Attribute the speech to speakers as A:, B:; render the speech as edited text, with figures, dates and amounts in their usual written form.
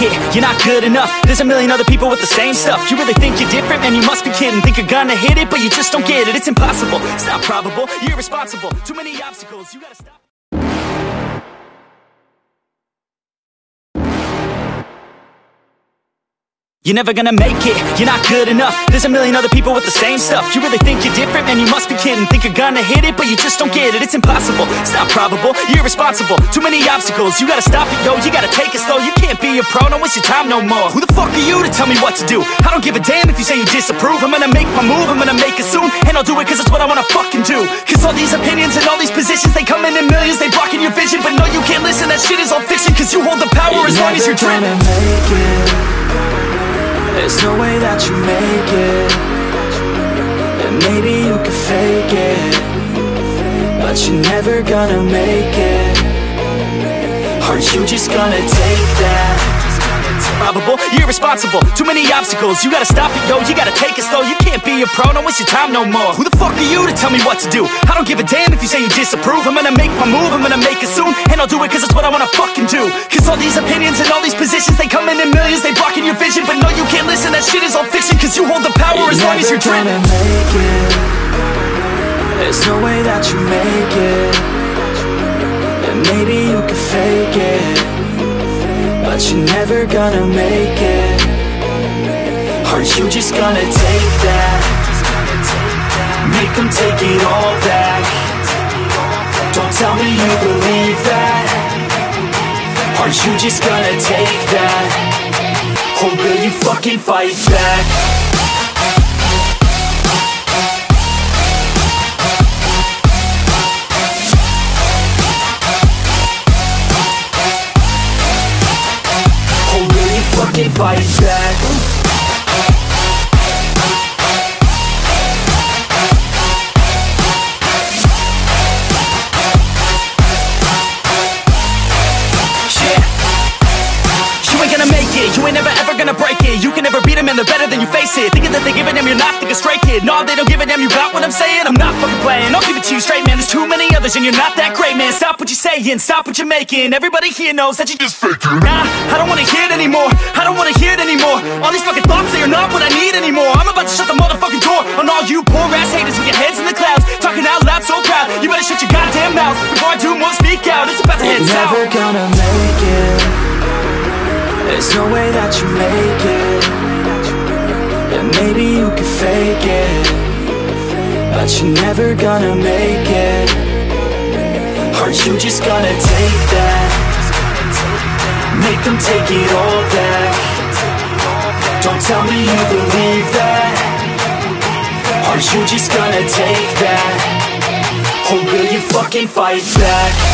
A: it, you're not good enough. There's a million other people with the same stuff. You really think you're different? Man, you must be kidding. Think you're gonna hit it, but you just don't get it. It's impossible, it's not probable, you're irresponsible. Too many obstacles, you gotta stop. You're never gonna make it, you're not good enough. There's a million other people with the same stuff. You really think you're different? Man, you must be kidding. Think you're gonna hit it, but you just don't get it. It's impossible, it's not probable, you're irresponsible. Too many obstacles, you gotta stop it, yo. You gotta take it slow, you can't be a pro. Don't waste your time no more. Who the fuck are you to tell me what to do? I don't give a damn if you say you disapprove. I'm gonna make my move, I'm gonna make it soon. And I'll do it cause it's what I wanna fucking do. Cause all these opinions and all these positions, they come in millions, they blocking your vision. But no, you can't listen, that shit is all fiction. Cause you hold the power as long as you're dreaming.
B: There's no way that you make it. And maybe you could fake it, but you're never gonna make it. Are you just gonna take that?
A: Probable, you're irresponsible. Too many obstacles, you gotta stop it, yo. You gotta take it slow, you can't be a pro. Don't waste your time no more. Who the fuck are you to tell me what to do? I don't give a damn if you say you disapprove. I'm gonna make my move, I'm gonna make it soon. And I'll do it cause it's what I wanna fucking do. Cause all these opinions and all these positions, they come in millions, they blocking your vision. But no, you can't listen, that shit is all fiction. Cause you hold the power as long as you're dreaming.
B: Make it. There's no way that you make it. And maybe you could fake it, but you're never gonna make it. Are you just gonna take that? Make them take it all back. Don't tell me you believe that. Are you just gonna take that? Or will you fucking fight back? Fucking fight back.
A: You ain't never ever gonna break it. You can never beat them and they're better than you face it. Thinking that they give a damn, you're not thinking straight, kid. No, they don't give a damn, you got what I'm saying? I'm not fucking playing, I'll give it to you straight, man. There's too many others and you're not that great, man. Stop what you're saying, stop what you're making. Everybody here knows that you just faking. Nah, I don't wanna hear it anymore, I don't wanna hear it anymore. All these fucking thoughts, they are not what I need anymore. I'm about to shut the motherfucking door on all you poor ass haters with your heads in the clouds, talking out loud so proud. You better shut your goddamn mouth before I do more speak out. It's about to head south.
B: Never gonna make it. There's no way that you make it. And maybe you could fake it, but you're never gonna make it. Are you just gonna take that? Make them take it all back. Don't tell me you believe that. Are you just gonna take that? Or will you fucking fight back?